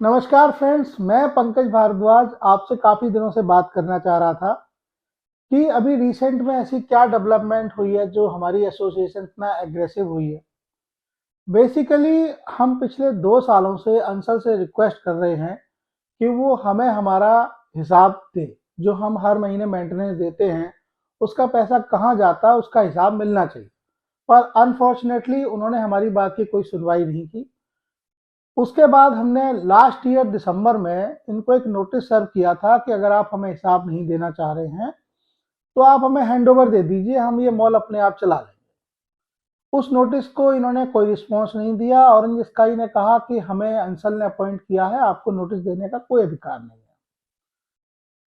नमस्कार फ्रेंड्स, मैं पंकज भारद्वाज आपसे काफ़ी दिनों से बात करना चाह रहा था कि अभी रिसेंट में ऐसी क्या डेवलपमेंट हुई है जो हमारी एसोसिएशन इतना एग्रेसिव हुई है। बेसिकली हम पिछले 2 सालों से अंसल से रिक्वेस्ट कर रहे हैं कि वो हमें हमारा हिसाब दे। जो हम हर महीने मेंटेनेंस देते हैं उसका पैसा कहाँ जाता है उसका हिसाब मिलना चाहिए। पर अनफॉर्चुनेटली उन्होंने हमारी बात की कोई सुनवाई नहीं की। उसके बाद हमने लास्ट ईयर दिसंबर में इनको एक नोटिस सर्व किया था कि अगर आप हमें हिसाब नहीं देना चाह रहे हैं तो आप हमें हैंडओवर दे दीजिए, हम ये मॉल अपने आप चला लेंगे। उस नोटिस को इन्होंने कोई रिस्पॉन्स नहीं दिया। ऑरेंज स्काई ने कहा कि हमें अंसल ने अपॉइंट किया है, आपको नोटिस देने का कोई अधिकार नहीं है।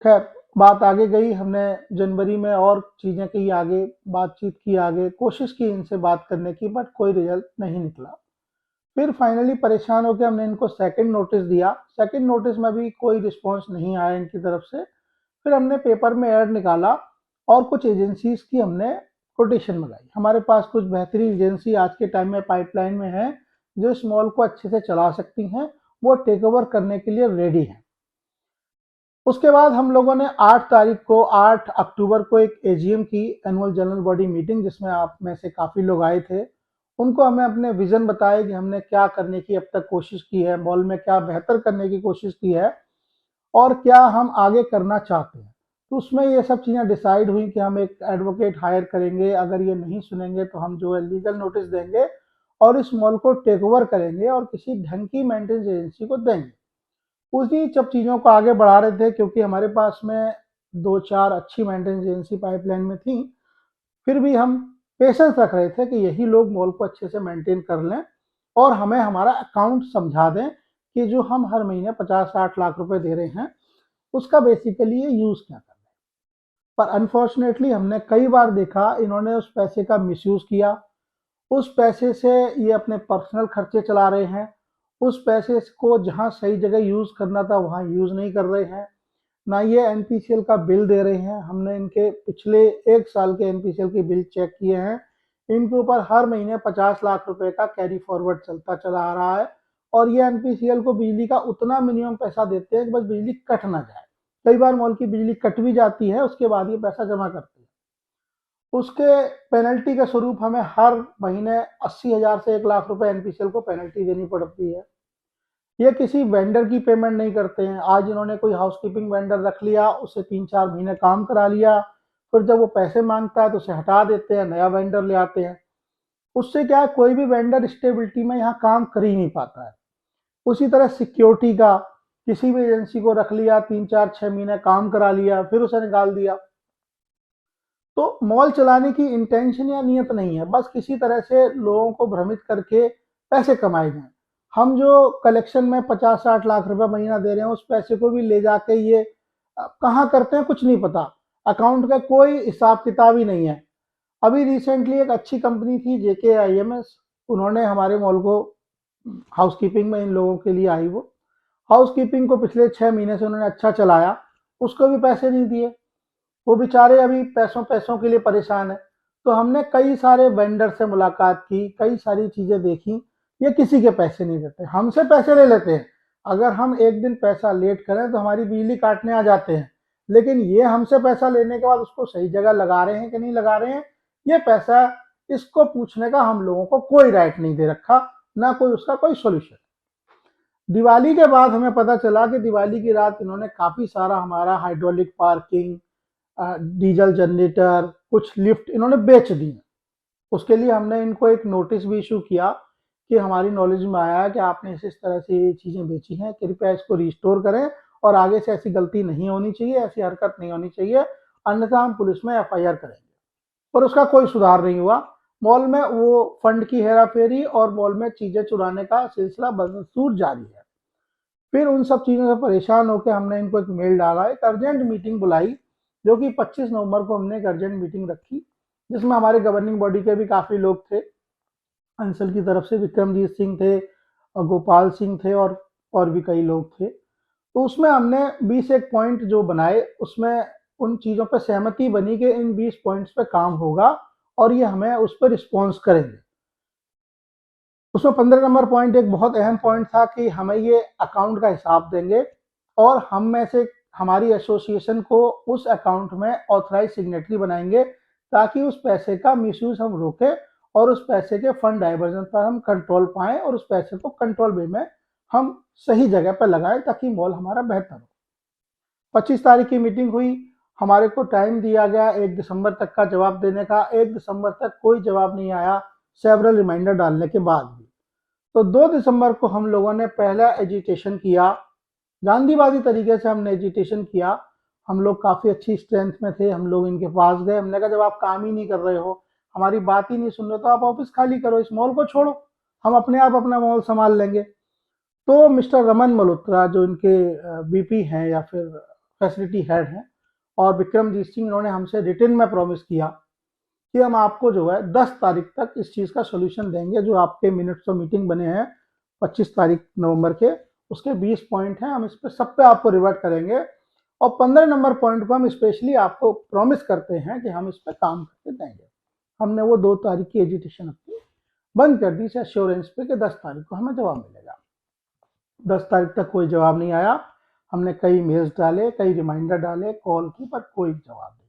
खैर, बात आगे गई। हमने जनवरी में और चीज़ें की, आगे बातचीत की, आगे कोशिश की इनसे बात करने की, बट कोई रिजल्ट नहीं निकला। फिर फाइनली परेशान होकर हमने इनको सेकंड नोटिस दिया। सेकंड नोटिस में भी कोई रिस्पांस नहीं आया इनकी तरफ से। फिर हमने पेपर में ऐड निकाला और कुछ एजेंसीज की हमने कोटेशन मंगाई। हमारे पास कुछ बेहतरीन एजेंसी आज के टाइम में पाइपलाइन में है जो इस मॉल को अच्छे से चला सकती हैं, वो टेक ओवर करने के लिए रेडी हैं। उसके बाद हम लोगों ने 8 अक्टूबर को एक एजीएम की, एनुअल जनरल बॉडी मीटिंग, जिसमें आप में से काफ़ी लोग आए थे। उनको हमें अपने विजन बताए कि हमने क्या करने की अब तक कोशिश की है, मॉल में क्या बेहतर करने की कोशिश की है और क्या हम आगे करना चाहते हैं। तो उसमें ये सब चीज़ें डिसाइड हुई कि हम एक एडवोकेट हायर करेंगे, अगर ये नहीं सुनेंगे तो हम जो है लीगल नोटिस देंगे और इस मॉल को टेक ओवर करेंगे और किसी ढंग की मेंटेनेंस एजेंसी को देंगे। उसी सब चीज़ों को आगे बढ़ा रहे थे क्योंकि हमारे पास में 2-4 अच्छी मेंटेनेंस एजेंसी पाइपलाइन में थी। फिर भी हम पेशेंस रख रहे थे कि यही लोग मॉल को अच्छे से मेंटेन कर लें और हमें हमारा अकाउंट समझा दें कि जो हम हर महीने 50-60 लाख रुपए दे रहे हैं उसका बेसिकली ये यूज़ क्या कर रहे हैं। पर अनफॉर्चुनेटली हमने कई बार देखा इन्होंने उस पैसे का मिसयूज़ किया। उस पैसे से ये अपने पर्सनल खर्चे चला रहे हैं। उस पैसे को जहाँ सही जगह यूज़ करना था वहाँ यूज़ नहीं कर रहे हैं। ना ये एनपीसीएल का बिल दे रहे हैं। हमने इनके पिछले 1 साल के एनपीसीएल के बिल चेक किए हैं। इनके ऊपर हर महीने 50 लाख रुपए का कैरी फॉरवर्ड चलता चला आ रहा है और ये एनपीसीएल को बिजली का उतना मिनिमम पैसा देते हैं कि बस बिजली कट ना जाए। कई बार मॉल की बिजली कट भी जाती है, उसके बाद ये पैसा जमा करते हैं। उसके पेनल्टी के स्वरूप हमें हर महीने 80,000 से 1 लाख रुपए एनपीसीएल को पेनल्टी देनी पड़ती है। ये किसी वेंडर की पेमेंट नहीं करते हैं। आज इन्होंने कोई हाउसकीपिंग वेंडर रख लिया, उससे 3-4 महीने काम करा लिया, फिर जब वो पैसे मांगता है तो उसे हटा देते हैं, नया वेंडर ले आते हैं। उससे क्या है, कोई भी वेंडर स्टेबिलिटी में यहाँ काम कर ही नहीं पाता है। उसी तरह सिक्योरिटी का, किसी भी एजेंसी को रख लिया, 3-4-6 महीने काम करा लिया, फिर उसे निकाल दिया। तो मॉल चलाने की इंटेंशन या नियत नहीं है, बस किसी तरह से लोगों को भ्रमित करके पैसे कमाए जाएं। हम जो कलेक्शन में 50-60 लाख रुपए महीना दे रहे हैं उस पैसे को भी ले जाके ये कहाँ करते हैं कुछ नहीं पता। अकाउंट का कोई हिसाब किताब ही नहीं है। अभी रिसेंटली एक अच्छी कंपनी थी JKIMS, उन्होंने हमारे मॉल को हाउसकीपिंग में इन लोगों के लिए आई। वो हाउसकीपिंग को पिछले 6 महीने से उन्होंने अच्छा चलाया, उसको भी पैसे नहीं दिए। वो बेचारे अभी पैसों पैसों के लिए परेशान है। तो हमने कई सारे वेंडर से मुलाकात की, कई सारी चीज़ें देखी। ये किसी के पैसे नहीं देते, हमसे पैसे ले लेते हैं। अगर हम एक दिन पैसा लेट करें तो हमारी बिजली काटने आ जाते हैं, लेकिन ये हमसे पैसा लेने के बाद उसको सही जगह लगा रहे हैं कि नहीं लगा रहे हैं, ये पैसा, इसको पूछने का हम लोगों को कोई राइट नहीं दे रखा, ना कोई उसका कोई सोल्यूशन। दिवाली के बाद हमें पता चला कि दिवाली की रात इन्होंने काफ़ी सारा हमारा हाइड्रोलिक पार्किंग, डीजल जनरेटर, कुछ लिफ्ट इन्होंने बेच दी। उसके लिए हमने इनको एक नोटिस भी इशू किया कि हमारी नॉलेज में आया है कि आपने इस तरह से ये चीज़ें बेची हैं, कृपया इसको रिस्टोर करें और आगे से ऐसी गलती नहीं होनी चाहिए, ऐसी हरकत नहीं होनी चाहिए, अन्यथा हम पुलिस में एफआईआर करेंगे। पर उसका कोई सुधार नहीं हुआ। मॉल में वो फंड की हेरा फेरी और मॉल में चीज़ें चुराने का सिलसिला बदस्तूर जारी है। फिर उन सब चीज़ों से परेशान होकर हमने इनको एक मेल डाला, एक अर्जेंट मीटिंग बुलाई, जो कि 25 नवंबर को हमने एक अर्जेंट मीटिंग रखी, जिसमें हमारे गवर्निंग बॉडी के भी काफ़ी लोग थे। अंसल की तरफ से विक्रमजीत सिंह थे और गोपाल सिंह थे और भी कई लोग थे। तो उसमें हमने 20 एक पॉइंट जो बनाए, उसमें उन चीज़ों पर सहमति बनी कि इन 20 पॉइंट्स पे काम होगा और ये हमें उस पर रिस्पॉन्स करेंगे। उसमें 15 नंबर पॉइंट एक बहुत अहम पॉइंट था कि हमें ये अकाउंट का हिसाब देंगे और हम में से हमारी एसोसिएशन को उस अकाउंट में ऑथराइज सिग्नेटरी बनाएंगे ताकि उस पैसे का मिसयूज हम रोकें और उस पैसे के फंड डाइवर्जन पर हम कंट्रोल पाएं और उस पैसे को कंट्रोल वे में हम सही जगह पर लगाएं ताकि मॉल हमारा बेहतर हो। 25 तारीख की मीटिंग हुई, हमारे को टाइम दिया गया 1 दिसंबर तक का जवाब देने का। 1 दिसंबर तक कोई जवाब नहीं आया, सेवरल रिमाइंडर डालने के बाद भी। तो 2 दिसंबर को हम लोगों ने पहला एजिटेशन किया, गांधीवादी तरीके से हमने एजिटेशन किया। हम लोग काफ़ी अच्छी स्ट्रेंथ में थे, हम लोग इनके पास गए, हमने कहा जब आप काम ही नहीं कर रहे हो, हमारी बात ही नहीं सुन रहे, तो आप ऑफिस खाली करो, इस मॉल को छोड़ो, हम अपने आप अपना मॉल संभाल लेंगे। तो मिस्टर रमन मल्होत्रा जो इनके बीपी हैं या फिर फैसिलिटी हेड हैं, और विक्रमजीत सिंह, इन्होंने हमसे रिटन में प्रॉमिस किया कि हम आपको जो है 10 तारीख तक इस चीज़ का सोल्यूशन देंगे। जो आपके मिनट्स ऑफ मीटिंग बने हैं 25 तारीख नवंबर के, उसके 20 पॉइंट हैं, हम इस पर सब पे आपको रिवर्ट करेंगे और 15 नंबर पॉइंट को हम स्पेशली आपको प्रॉमिस करते हैं कि हम इस पर काम करके देंगे। हमने वो 2 तारीख की एजिटेशन अपनी बंद कर दी एश्योरेंस पे कि 10 तारीख को हमें जवाब मिलेगा। 10 तारीख तक कोई जवाब नहीं आया। हमने कई मेल्स डाले, कई रिमाइंडर डाले, कॉल की, पर कोई जवाब नहीं।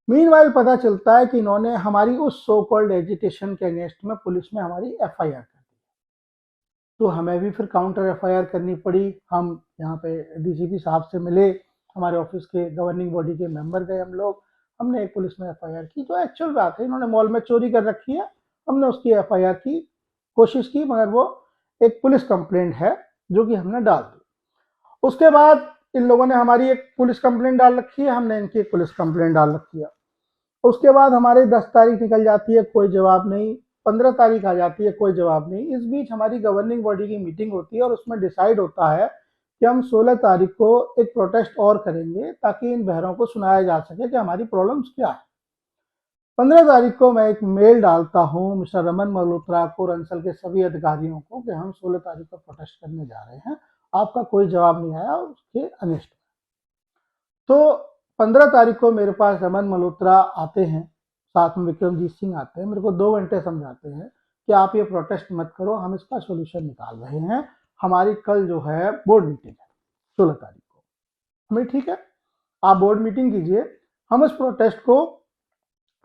मीनवाइल पता चलता है कि इन्होंने हमारी उस सो कॉल्ड एजिटेशन के अगेंस्ट में पुलिस में हमारी एफआईआर कर दी। तो हमें भी फिर काउंटर एफआईआर करनी पड़ी। हम यहाँ पे डीजीपी साहब से मिले, हमारे ऑफिस के गवर्निंग बॉडी के मेंबर गए हम लोग, हमने एक पुलिस में एफआईआर की। जो एक्चुअल बात है, इन्होंने मॉल में चोरी कर रखी है, हमने उसकी एफआईआर की कोशिश की, मगर वो एक पुलिस कंप्लेंट है जो कि हमने डाल दी। उसके बाद इन लोगों ने हमारी एक पुलिस कंप्लेंट डाल रखी है, हमने इनकी एक पुलिस कंप्लेंट डाल रखी है। उसके बाद हमारी 10 तारीख निकल जाती है, कोई जवाब नहीं। 15 तारीख आ जाती है, कोई जवाब नहीं। इस बीच हमारी गवर्निंग बॉडी की मीटिंग होती है और उसमें डिसाइड होता है कि हम 16 तारीख को एक प्रोटेस्ट और करेंगे ताकि इन बहरों को सुनाया जा सके कि हमारी प्रॉब्लम्स क्या है। 15 तारीख को मैं एक मेल डालता हूँ मिस्टर रमन मल्होत्रा को और अंचल के सभी अधिकारियों को कि हम 16 तारीख को प्रोटेस्ट करने जा रहे हैं, आपका कोई जवाब नहीं आया उसके अनिष्ट। तो 15 तारीख को मेरे पास रमन मल्होत्रा आते हैं, साथ में विक्रमजीत सिंह आते हैं, मेरे को 2 घंटे समझाते हैं कि आप ये प्रोटेस्ट मत करो, हम इसका सोल्यूशन निकाल रहे हैं। हमारी कल जो है बोर्ड मीटिंग है 16 तारीख को। हमें ठीक है, आप बोर्ड मीटिंग कीजिए, हम इस प्रोटेस्ट को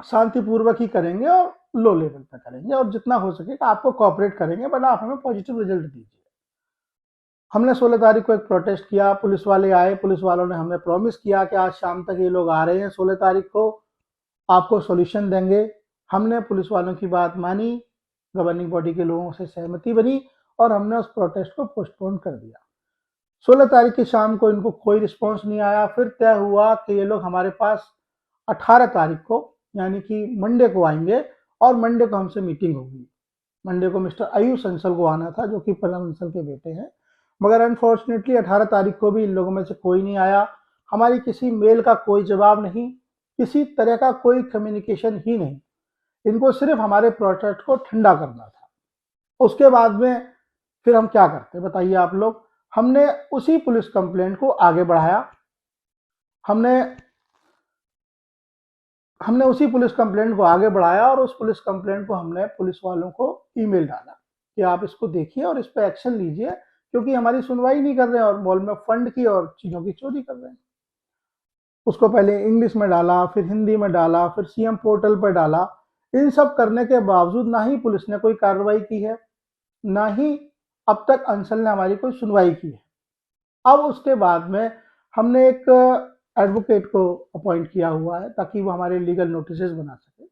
शांतिपूर्वक ही करेंगे और लो लेवल पर करेंगे और जितना हो सकेगा आपको कोऑपरेट करेंगे, बट आप हमें पॉजिटिव रिजल्ट दीजिए। हमने 16 तारीख को एक प्रोटेस्ट किया, पुलिस वाले आए, पुलिस वालों ने हमें प्रॉमिस किया कि आज शाम तक ये लोग आ रहे हैं, 16 तारीख को आपको सॉल्यूशन देंगे। हमने पुलिस वालों की बात मानी, गवर्निंग बॉडी के लोगों से सहमति बनी और हमने उस प्रोटेस्ट को पोस्टपोन कर दिया। 16 तारीख की शाम को इनको कोई रिस्पॉन्स नहीं आया। फिर तय हुआ कि ये लोग हमारे पास 18 तारीख को यानी कि मंडे को आएंगे और मंडे को हमसे मीटिंग होगी। मंडे को मिस्टर आयुष अंसल को आना था जो कि परम अंसल के बेटे हैं, मगर अनफॉर्चुनेटली 18 तारीख को भी इन लोगों में से कोई नहीं आया। हमारी किसी मेल का कोई जवाब नहीं, किसी तरह का कोई कम्युनिकेशन ही नहीं। इनको सिर्फ हमारे प्रोटेस्ट को ठंडा करना था। उसके बाद में फिर हम क्या करते बताइए आप लोग। हमने उसी पुलिस कंप्लेंट को आगे बढ़ाया। हमने उसी पुलिस कंप्लेंट को आगे बढ़ाया और उस पुलिस कंप्लेंट को हमने पुलिस वालों को ईमेल डाला कि आप इसको देखिए और इस पर एक्शन लीजिए, क्योंकि हमारी सुनवाई नहीं कर रहे हैं और मॉल में फंड की और चीज़ों की चोरी कर रहे हैं। उसको पहले इंग्लिश में डाला, फिर हिंदी में डाला, फिर सीएम पोर्टल पर डाला। इन सब करने के बावजूद ना ही पुलिस ने कोई कार्रवाई की है, ना ही अब तक अंसल ने हमारी कोई सुनवाई की है। अब उसके बाद में हमने एक एडवोकेट को अपॉइंट किया हुआ है ताकि वो हमारे लीगल नोटिस बना सके।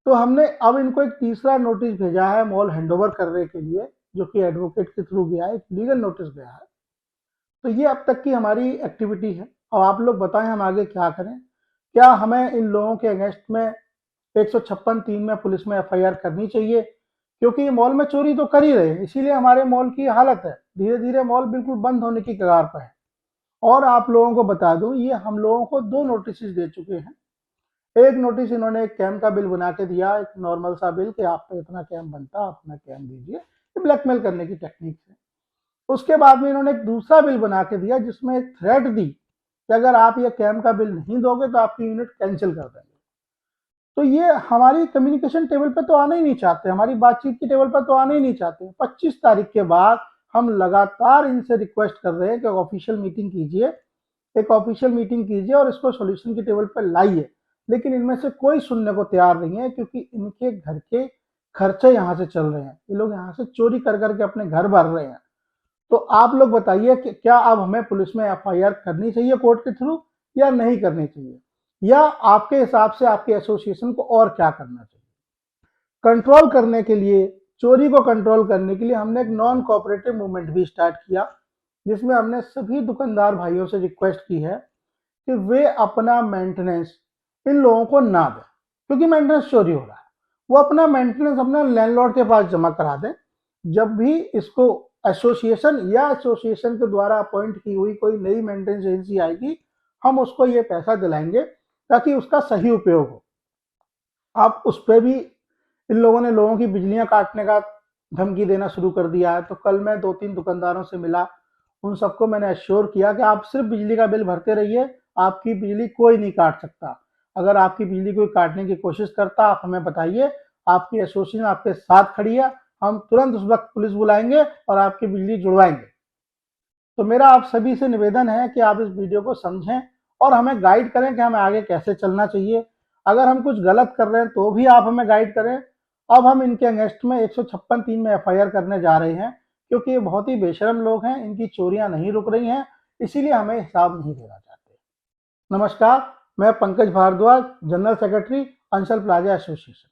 तो हमने अब इनको एक तीसरा नोटिस भेजा है मॉल हैंडओवर करने के लिए, जो कि एडवोकेट के थ्रू गया है, एक लीगल नोटिस गया है। तो ये अब तक की हमारी एक्टिविटी है। अब आप लोग बताएं हम आगे क्या करें। क्या हमें इन लोगों के अगेंस्ट में 156(3) में पुलिस में एफआईआर करनी चाहिए, क्योंकि ये मॉल में चोरी तो कर ही रहे हैं, इसीलिए हमारे मॉल की हालत है। धीरे धीरे मॉल बिल्कुल बंद होने की कगार पर है। और आप लोगों को बता दूं, ये हम लोगों को 2 नोटिस दे चुके हैं। एक नोटिस इन्होंने एक कैम का बिल बना के दिया, एक नॉर्मल सा बिल कि आप पे इतना कैम बनता, आप अपना कैम दीजिए, ये ब्लैकमेल करने की टेक्निक है। उसके बाद में इन्होंने एक दूसरा बिल बना के दिया जिसमें एक थ्रेट दी कि अगर आप ये कैम का बिल नहीं दोगे तो आपकी यूनिट कैंसिल कर देंगे। तो ये हमारी कम्युनिकेशन टेबल पे तो आना ही नहीं चाहते, हमारी बातचीत की टेबल पर तो आना ही नहीं चाहते। 25 तारीख के बाद हम लगातार इनसे रिक्वेस्ट कर रहे हैं कि ऑफिशियल मीटिंग कीजिए, एक ऑफिशियल मीटिंग कीजिए और इसको सॉल्यूशन की टेबल पर लाइए, लेकिन इनमें से कोई सुनने को तैयार नहीं है, क्योंकि इनके घर के खर्चे यहाँ से चल रहे हैं, ये लोग यहाँ से चोरी कर करके अपने घर भर रहे हैं। तो आप लोग बताइए कि क्या अब हमें पुलिस में एफआईआर करनी चाहिए कोर्ट के थ्रू या नहीं करनी चाहिए, या आपके हिसाब से आपके एसोसिएशन को और क्या करना चाहिए? कंट्रोल करने के लिए, चोरी को कंट्रोल करने के लिए हमने एक नॉन कोऑपरेटिव मूवमेंट भी स्टार्ट किया, जिसमें हमने सभी दुकानदार भाइयों से रिक्वेस्ट की है कि वे अपना मेंटेनेंस इन लोगों को ना दें, क्योंकि मेंटेनेंस चोरी हो रहा है। वो अपना मेंटेनेंस अपने लैंडलॉर्ड के पास जमा करा दें। जब भी इसको एसोसिएशन या एसोसिएशन के द्वारा अपॉइंट की हुई कोई नई मेंटेनेंस एजेंसी आएगी, हम उसको ये पैसा दिलाएंगे ताकि उसका सही उपयोग हो। आप उस पर भी इन लोगों ने लोगों की बिजलियां काटने का धमकी देना शुरू कर दिया है। तो कल मैं 2-3 दुकानदारों से मिला, उन सबको मैंने एश्योर किया कि आप सिर्फ बिजली का बिल भरते रहिए, आपकी बिजली कोई नहीं काट सकता। अगर आपकी बिजली कोई काटने की कोशिश करता, आप हमें बताइए, आपकी एसोसिएशन आपके साथ खड़ी है, हम तुरंत उस वक्त पुलिस बुलाएंगे और आपकी बिजली जुड़वाएंगे। तो मेरा आप सभी से निवेदन है कि आप इस वीडियो को समझें और हमें गाइड करें कि हमें आगे कैसे चलना चाहिए। अगर हम कुछ गलत कर रहे हैं तो भी आप हमें गाइड करें। अब हम इनके अगेंस्ट में 156(3) में एफआईआर करने जा रहे हैं, क्योंकि ये बहुत ही बेशरम लोग हैं, इनकी चोरियां नहीं रुक रही हैं, इसीलिए हमें हिसाब नहीं देना चाहते। नमस्कार, मैं Pankaj Bhardwaj, general secretary Ansal plaza association.